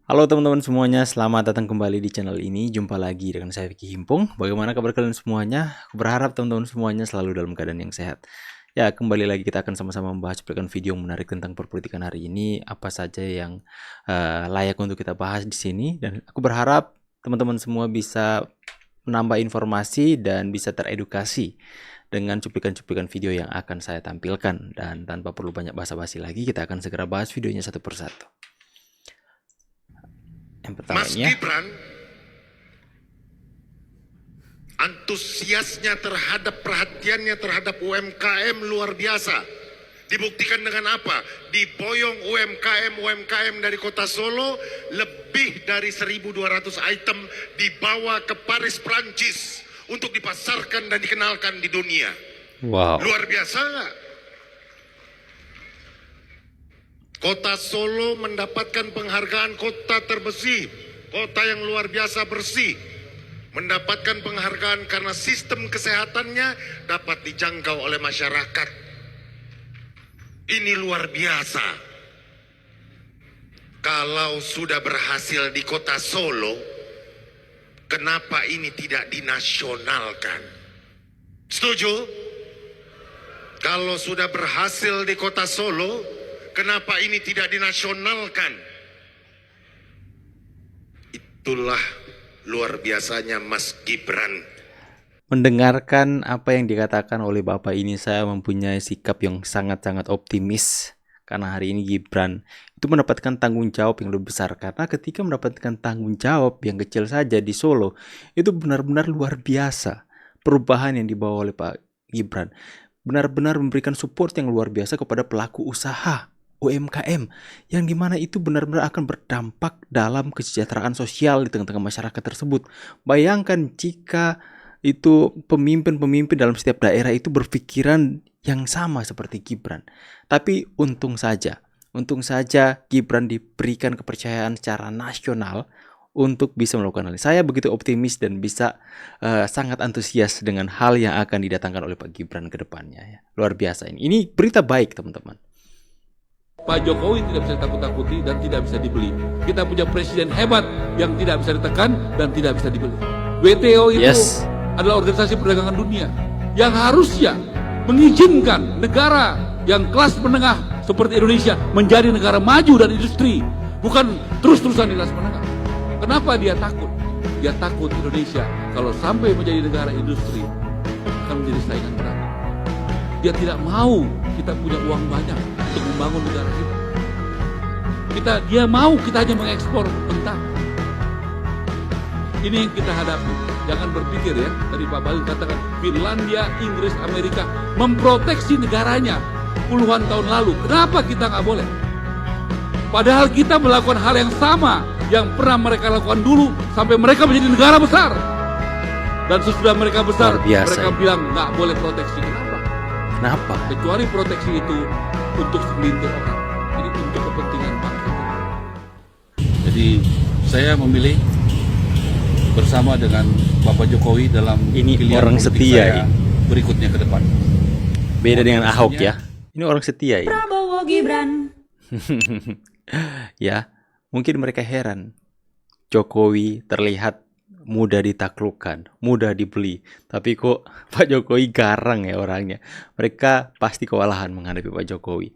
Halo teman-teman semuanya, selamat datang kembali di channel ini. Jumpa lagi dengan saya Vicky Himpung. Bagaimana kabar kalian semuanya? Aku berharap teman-teman semuanya selalu dalam keadaan yang sehat. Ya, kembali lagi kita akan sama-sama membahas cuplikan video menarik tentang perpolitikan hari ini. Apa saja yang layak untuk kita bahas di sini. Dan aku berharap teman-teman semua bisa menambah informasi dan bisa teredukasi dengan cuplikan-cuplikan video yang akan saya tampilkan. Dan tanpa perlu banyak basa-basi lagi, kita akan segera bahas videonya satu persatu. Yang Mas pertamanya, Gibran antusiasnya perhatiannya terhadap UMKM luar biasa. Dibuktikan dengan apa? Diboyong UMKM dari kota Solo, lebih dari 1.200 item dibawa ke Paris, Prancis untuk dipasarkan dan dikenalkan di dunia. wow. Luar biasa nggak? Kota Solo mendapatkan penghargaan kota terbersih, kota yang luar biasa bersih. Mendapatkan penghargaan karena sistem kesehatannya dapat dijangkau oleh masyarakat. Ini luar biasa. Kalau sudah berhasil di kota Solo, kenapa ini tidak dinasionalkan? Setuju? Kalau sudah berhasil di kota Solo, kenapa ini tidak dinasionalkan? Itulah luar biasanya Mas Gibran. Mendengarkan apa yang dikatakan oleh Bapak ini, saya mempunyai sikap yang sangat-sangat optimis. Karena hari ini Gibran itu mendapatkan tanggung jawab yang lebih besar. Karena ketika mendapatkan tanggung jawab yang kecil saja di Solo, itu benar-benar luar biasa. Perubahan yang dibawa oleh Pak Gibran benar-benar memberikan support yang luar biasa kepada pelaku usaha UMKM, yang dimana itu benar-benar akan berdampak dalam kesejahteraan sosial di tengah-tengah masyarakat tersebut. Bayangkan jika itu pemimpin-pemimpin dalam setiap daerah itu berpikiran yang sama seperti Gibran. Tapi untung saja Gibran diberikan kepercayaan secara nasional untuk bisa melakukan hal ini. Saya begitu optimis dan bisa sangat antusias dengan hal yang akan didatangkan oleh Pak Gibran ke depannya. Ya. Luar biasa ini. Ini berita baik, teman-teman. Pak Jokowi tidak bisa ditakut-takuti dan tidak bisa dibeli. Kita punya presiden hebat yang tidak bisa ditekan dan tidak bisa dibeli. WTO itu adalah organisasi perdagangan dunia yang harusnya mengizinkan negara yang kelas menengah seperti Indonesia menjadi negara maju dan industri, bukan terus-terusan di kelas menengah. Kenapa dia takut? Dia takut Indonesia kalau sampai menjadi negara industri akan menjadi saingan berat. Dia tidak mau kita punya uang banyak untuk membangun negara kita. Dia mau kita hanya mengekspor mentah. Ini yang kita hadapi. Jangan berpikir ya, tadi Pak Bayu katakan Finlandia, Inggris, Amerika memproteksi negaranya puluhan tahun lalu. Kenapa kita nggak boleh? Padahal kita melakukan hal yang sama yang pernah mereka lakukan dulu sampai mereka menjadi negara besar. Dan sesudah mereka besar, mereka bilang nggak boleh proteksi. Kenapa? Kecuali proteksi itu untuk segelintir orang. Ini untuk kepentingan bangsa. Jadi saya memilih bersama dengan Bapak Jokowi dalam ini pilihan orang setia berikutnya ke depan. Beda dengan Ahok ya. Ini orang setia ya. Prabowo Gibran. Ya, mungkin mereka heran. Jokowi terlihat mudah ditaklukkan, mudah dibeli. Tapi kok Pak Jokowi garang ya orangnya. Mereka pasti kewalahan menghadapi Pak Jokowi.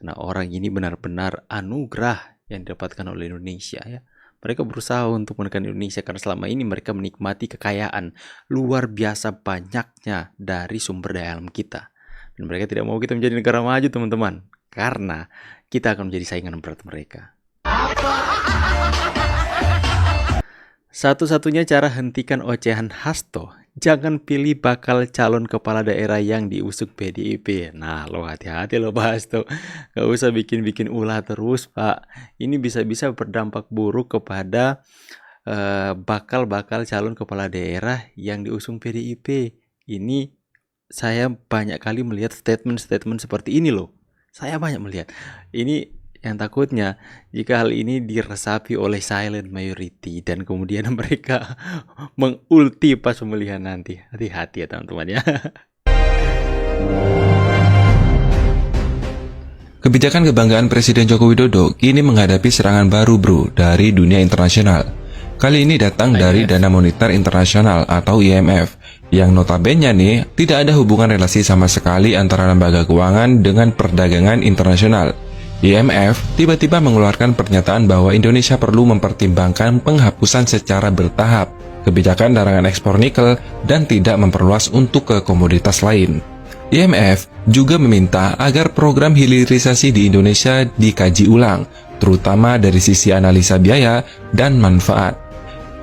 Nah, orang ini benar-benar anugerah yang didapatkan oleh Indonesia ya. Mereka berusaha untuk menekan Indonesia karena selama ini mereka menikmati kekayaan luar biasa banyaknya dari sumber daya alam kita. Dan mereka tidak mau kita menjadi negara maju, teman-teman. Karena kita akan menjadi saingan berat mereka. Satu-satunya cara hentikan ocehan Hasto, jangan pilih bakal calon kepala daerah yang diusung PDIP. Nah, lo hati-hati lo Pak Hasto. Gak usah bikin-bikin ulah terus, Pak. Ini bisa-bisa berdampak buruk kepada bakal calon kepala daerah yang diusung PDIP. Ini saya banyak kali melihat statement-statement seperti ini loh. Saya banyak melihat. Ini yang takutnya jika hal ini diresapi oleh silent majority dan kemudian mereka mengulti pas pemilihan nanti. Hati-hati ya teman-teman ya. Kebijakan kebanggaan Presiden Joko Widodo kini menghadapi serangan baru bro dari dunia internasional. Kali ini datang dari Dana Moneter Internasional atau IMF, yang notabene nih tidak ada hubungan relasi sama sekali antara lembaga keuangan dengan perdagangan internasional. IMF tiba-tiba mengeluarkan pernyataan bahwa Indonesia perlu mempertimbangkan penghapusan secara bertahap kebijakan larangan ekspor nikel dan tidak memperluas untuk ke komoditas lain. IMF juga meminta agar program hilirisasi di Indonesia dikaji ulang, terutama dari sisi analisa biaya dan manfaat.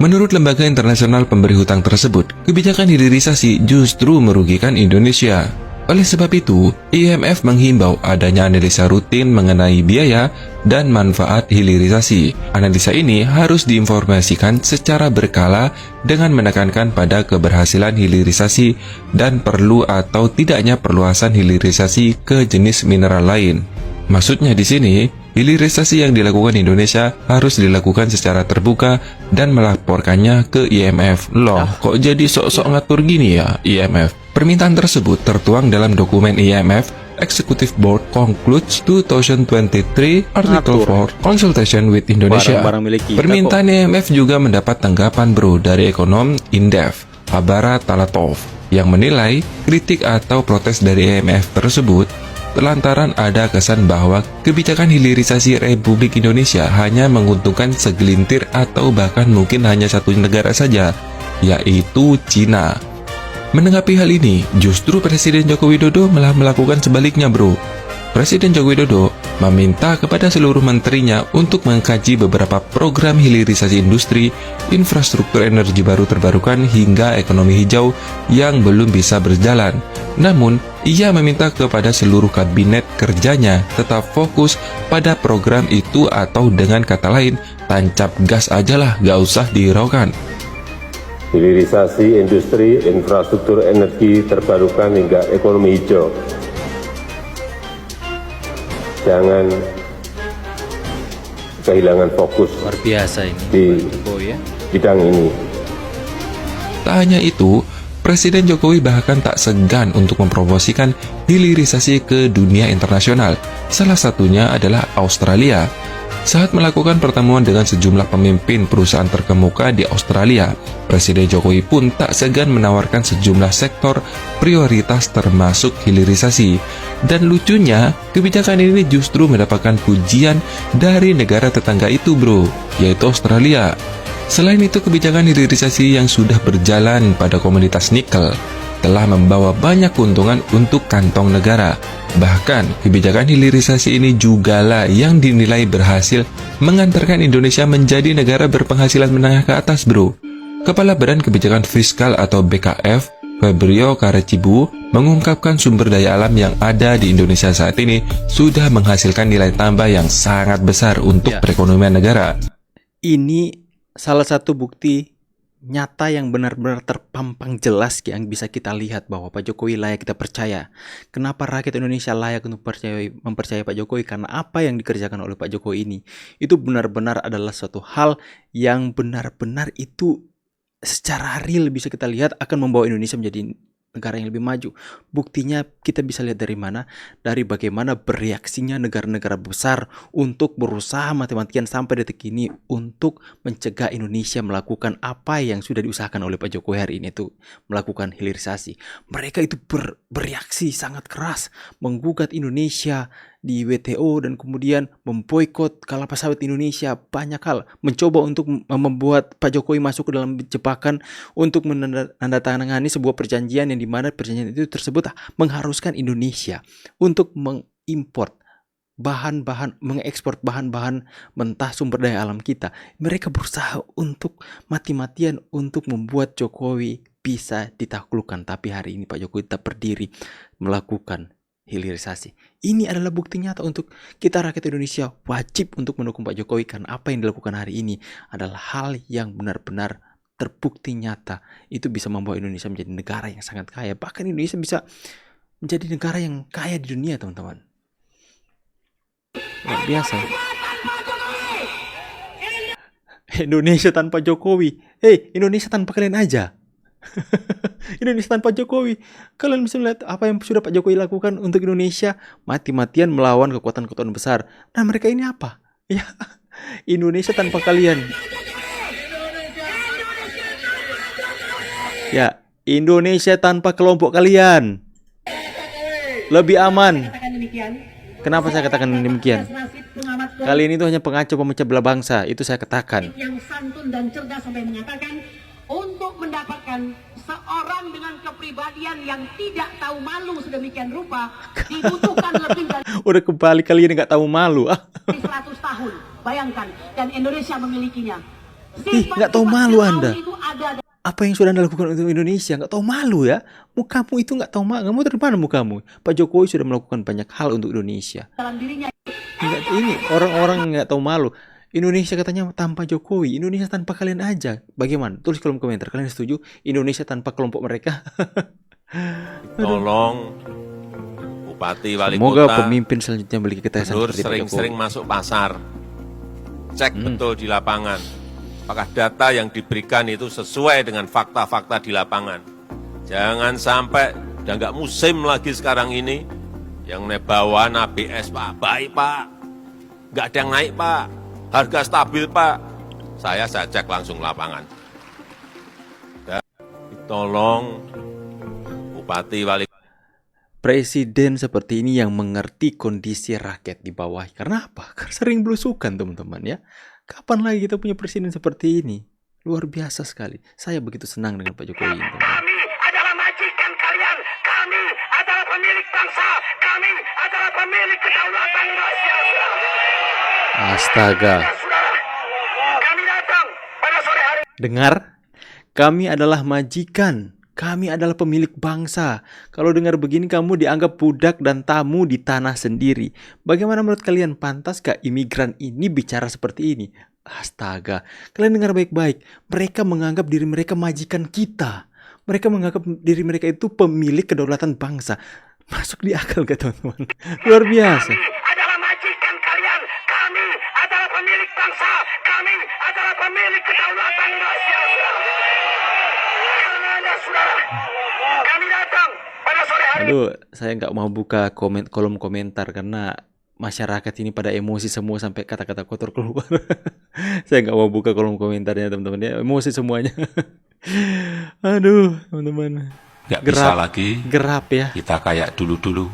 Menurut lembaga internasional pemberi hutang tersebut, kebijakan hilirisasi justru merugikan Indonesia. Oleh sebab itu, IMF menghimbau adanya analisa rutin mengenai biaya dan manfaat hilirisasi. Analisa ini harus diinformasikan secara berkala dengan menekankan pada keberhasilan hilirisasi dan perlu atau tidaknya perluasan hilirisasi ke jenis mineral lain. Maksudnya di sini, hilirisasi yang dilakukan Indonesia harus dilakukan secara terbuka dan melaporkannya ke IMF. Loh, kok jadi sok-sok ngatur gini ya IMF? Permintaan tersebut tertuang dalam dokumen IMF Executive Board Concludes 2023 Article 4 Consultation with Indonesia. Permintaan IMF juga mendapat tanggapan bro dari ekonom Indef, Habara Talatov, yang menilai kritik atau protes dari IMF tersebut lantaran ada kesan bahwa kebijakan hilirisasi Republik Indonesia hanya menguntungkan segelintir atau bahkan mungkin hanya satu negara saja, yaitu Cina. Menanggapi hal ini, justru Presiden Joko Widodo malah melakukan sebaliknya bro. Presiden Joko Widodo meminta kepada seluruh menterinya untuk mengkaji beberapa program hilirisasi industri, infrastruktur energi baru terbarukan hingga ekonomi hijau yang belum bisa berjalan. Namun, ia meminta kepada seluruh kabinet kerjanya tetap fokus pada program itu atau dengan kata lain, tancap gas ajalah, gak usah dihiraukan. Hilirisasi industri, infrastruktur energi terbarukan hingga ekonomi hijau. Jangan kehilangan fokus Luar biasa ini di bidang ini. Tak hanya itu, Presiden Jokowi bahkan tak segan untuk mempromosikan hilirisasi ke dunia internasional. Salah satunya adalah Australia. Saat melakukan pertemuan dengan sejumlah pemimpin perusahaan terkemuka di Australia, Presiden Jokowi pun tak segan menawarkan sejumlah sektor prioritas termasuk hilirisasi. Dan lucunya, kebijakan ini justru mendapatkan pujian dari negara tetangga itu bro, yaitu Australia. Selain itu, kebijakan hilirisasi yang sudah berjalan pada komoditas nikel telah membawa banyak keuntungan untuk kantong negara. Bahkan, kebijakan hilirisasi ini jugalah yang dinilai berhasil mengantarkan Indonesia menjadi negara berpenghasilan menengah ke atas bro. Kepala Badan Kebijakan Fiskal atau BKF, Febrio Karecibu, mengungkapkan sumber daya alam yang ada di Indonesia saat ini sudah menghasilkan nilai tambah yang sangat besar untuk perekonomian negara. Ini salah satu bukti nyata yang benar-benar terpampang jelas yang bisa kita lihat bahwa Pak Jokowi layak kita percaya. Kenapa rakyat Indonesia layak untuk mempercayai Pak Jokowi? Karena apa yang dikerjakan oleh Pak Jokowi ini itu benar-benar adalah suatu hal yang benar-benar itu secara real bisa kita lihat akan membawa Indonesia menjadi negara yang lebih maju. Buktinya kita bisa lihat dari mana? Dari bagaimana bereaksinya negara-negara besar untuk berusaha mati-matian sampai detik ini untuk mencegah Indonesia melakukan apa yang sudah diusahakan oleh Pak Jokowi hari ini, itu melakukan hilirisasi. Mereka itu bereaksi sangat keras, menggugat Indonesia di WTO dan kemudian memboikot kelapa sawit Indonesia. Banyak hal mencoba untuk membuat Pak Jokowi masuk ke dalam jebakan untuk menandatangani sebuah perjanjian yang dimana perjanjian itu tersebut mengharuskan Indonesia untuk mengimport mengekspor bahan-bahan mentah sumber daya alam kita. Mereka berusaha untuk mati-matian untuk membuat Jokowi bisa ditaklukkan, tapi hari ini Pak Jokowi tetap berdiri melakukan hilirisasi. Ini adalah bukti nyata untuk kita rakyat Indonesia wajib untuk mendukung Pak Jokowi, karena apa yang dilakukan hari ini adalah hal yang benar-benar terbukti nyata. Itu bisa membawa Indonesia menjadi negara yang sangat kaya. Bahkan Indonesia bisa menjadi negara yang kaya di dunia, teman-teman. Luar biasa. Indonesia tanpa Jokowi. Indonesia tanpa kalian aja. Indonesia tanpa Jokowi. Kalian bisa lihat apa yang sudah Pak Jokowi lakukan untuk Indonesia, mati-matian melawan kekuatan-kekuatan besar. Dan mereka ini apa? Ya, Indonesia tanpa kalian. Ya, Indonesia tanpa kelompok kalian lebih aman. Kenapa saya katakan demikian? Kalian itu hanya pengacau pemecah belah bangsa, itu saya katakan. Yang santun dan cerdas sampai mengatakan untuk mendapatkan seorang dengan kepribadian yang tidak tahu malu sedemikian rupa dibutuhkan lebih dari Udah kembali kalian nggak tahu malu. 100 tahun. Bayangkan, dan Indonesia memilikinya. Nggak tahu malu Anda. Itu ada Apa yang sudah Anda lakukan untuk Indonesia? Nggak tahu malu ya? Mukamu itu nggak tahu malu. Kamu dari mana mukamu? Pak Jokowi sudah melakukan banyak hal untuk Indonesia. dalam dirinya. Ini orang-orang nggak tahu malu. Indonesia katanya tanpa Jokowi, Indonesia tanpa kalian aja. Bagaimana? Tulis kolom komentar. Kalian setuju Indonesia tanpa kelompok mereka? Tolong bupati wali Semoga kota pemimpin selanjutnya memiliki ketegasan gubernur seperti Pak Jokowi. sering-sering masuk pasar, cek betul di lapangan apakah data yang diberikan itu sesuai dengan fakta-fakta di lapangan. Jangan sampai udah nggak musim lagi sekarang ini yang bawaan ABS, Pak, baik Pak, nggak ada yang naik Pak, harga stabil Pak. Saya cek langsung lapangan. Dan tolong bupati wali Presiden seperti ini yang mengerti kondisi rakyat di bawah. Karena apa? Karena sering belusukan teman-teman ya. Kapan lagi kita punya presiden seperti ini? Luar biasa sekali. Saya begitu senang dengan Pak Jokowi ini, teman-teman. Kami adalah majikan kalian. Kami adalah pemilik bangsa. Kami adalah pemilik kedaulatan Indonesia. Astaga. Saudara, kami datang pada sore hari. Dengar? Kami adalah majikan. Kami adalah pemilik bangsa. Kalau dengar begini kamu dianggap budak dan tamu di tanah sendiri. Bagaimana menurut kalian? Pantas gak imigran ini bicara seperti ini? Astaga. Kalian dengar baik-baik. Mereka menganggap diri mereka majikan kita. Mereka menganggap diri mereka itu pemilik kedaulatan bangsa. Masuk di akal gak teman-teman? Luar biasa. Kami adalah majikan kalian. Kami adalah pemilik bangsa. Kami adalah pemilik kedaulatan Indonesia. Karena saudara, kami datang pada sore hari. Aduh, saya nggak mau buka kolom komentar karena masyarakat ini pada emosi semua sampai kata-kata kotor keluar. Saya nggak mau buka kolom komentarnya teman-teman ya, emosi semuanya. Aduh, teman-teman. Nggak bisa lagi Gerap ya. kita kayak dulu-dulu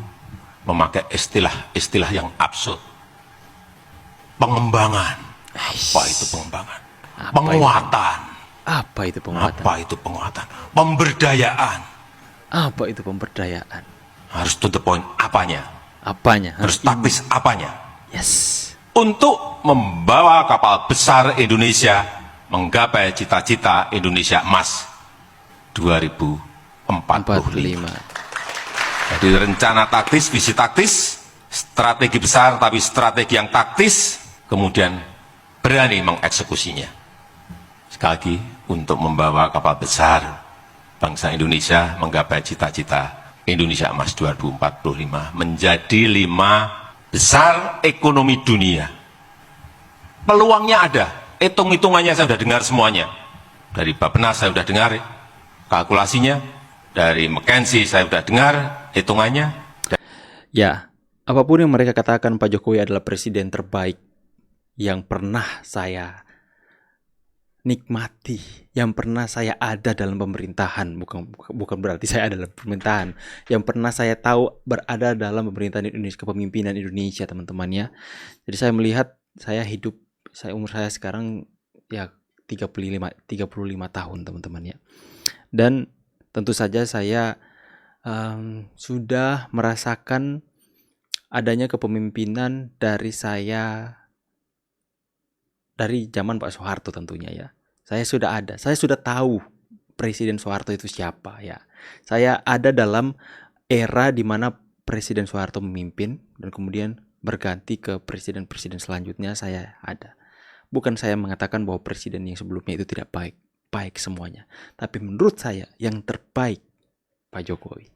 memakai istilah-istilah yang absurd. Pengembangan. Apa itu pengembangan? Penguatan. Apa itu penguatan? Apa itu penguatan? Pemberdayaan. Apa itu pemberdayaan? Harus to the point apanya? Apanya? Harus taktis apanya? Yes. Untuk membawa kapal besar Indonesia menggapai cita-cita Indonesia Emas 2045. 45. Jadi rencana taktis, visi taktis, strategi besar tapi strategi yang taktis, kemudian berani mengeksekusinya. Sekali lagi, untuk membawa kapal besar bangsa Indonesia menggapai cita-cita Indonesia Emas 2045 menjadi 5 besar ekonomi dunia. Peluangnya ada, hitung-hitungannya saya sudah dengar semuanya. Dari Bappenas saya sudah dengar kalkulasinya, dari McKinsey saya sudah dengar hitungannya. Ya, apapun yang mereka katakan, Pak Jokowi adalah presiden terbaik yang pernah saya nikmati, yang pernah saya ada dalam pemerintahan. Bukan berarti saya ada dalam pemerintahan, yang pernah saya tahu berada dalam pemerintahan Indonesia, kepemimpinan Indonesia, teman-teman ya. Jadi saya melihat, umur saya sekarang ya 35 tahun, teman-teman ya. Dan tentu saja saya sudah merasakan adanya kepemimpinan dari zaman Pak Soeharto tentunya ya. Saya sudah tahu Presiden Soeharto itu siapa ya. Saya ada dalam era di mana Presiden Soeharto memimpin dan kemudian berganti ke presiden-presiden selanjutnya, saya ada. Bukan saya mengatakan bahwa presiden yang sebelumnya itu tidak baik, baik semuanya. Tapi menurut saya yang terbaik Pak Jokowi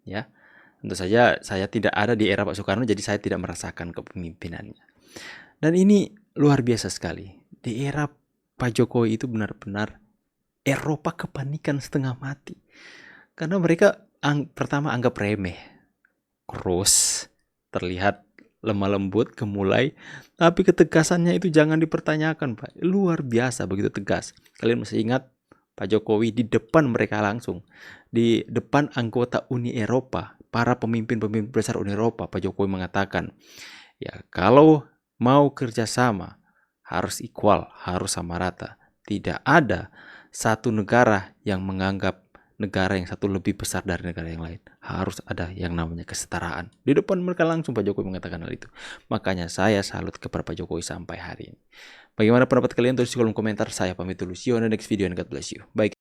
ya. Tentu saja saya tidak ada di era Pak Soekarno, jadi saya tidak merasakan kepemimpinannya. Dan ini luar biasa sekali. Di era Pak Jokowi itu benar-benar Eropa kepanikan setengah mati. Karena mereka pertama anggap remeh. Terus terlihat lemah lembut, gemulai, tapi ketegasannya itu jangan dipertanyakan, Pak. Luar biasa, begitu tegas. Kalian masih ingat Pak Jokowi di depan mereka langsung, di depan anggota Uni Eropa, para pemimpin-pemimpin besar Uni Eropa, Pak Jokowi mengatakan, ya kalau mau kerjasama harus equal, harus sama rata. Tidak ada satu negara yang menganggap negara yang satu lebih besar dari negara yang lain. Harus ada yang namanya kesetaraan. Di depan mereka langsung Pak Jokowi mengatakan hal itu. Makanya saya salut kepada Pak Jokowi sampai hari ini. Bagaimana pendapat kalian? Tulis di kolom komentar. Saya pamit dulu. See you on the next video and God bless you. Bye.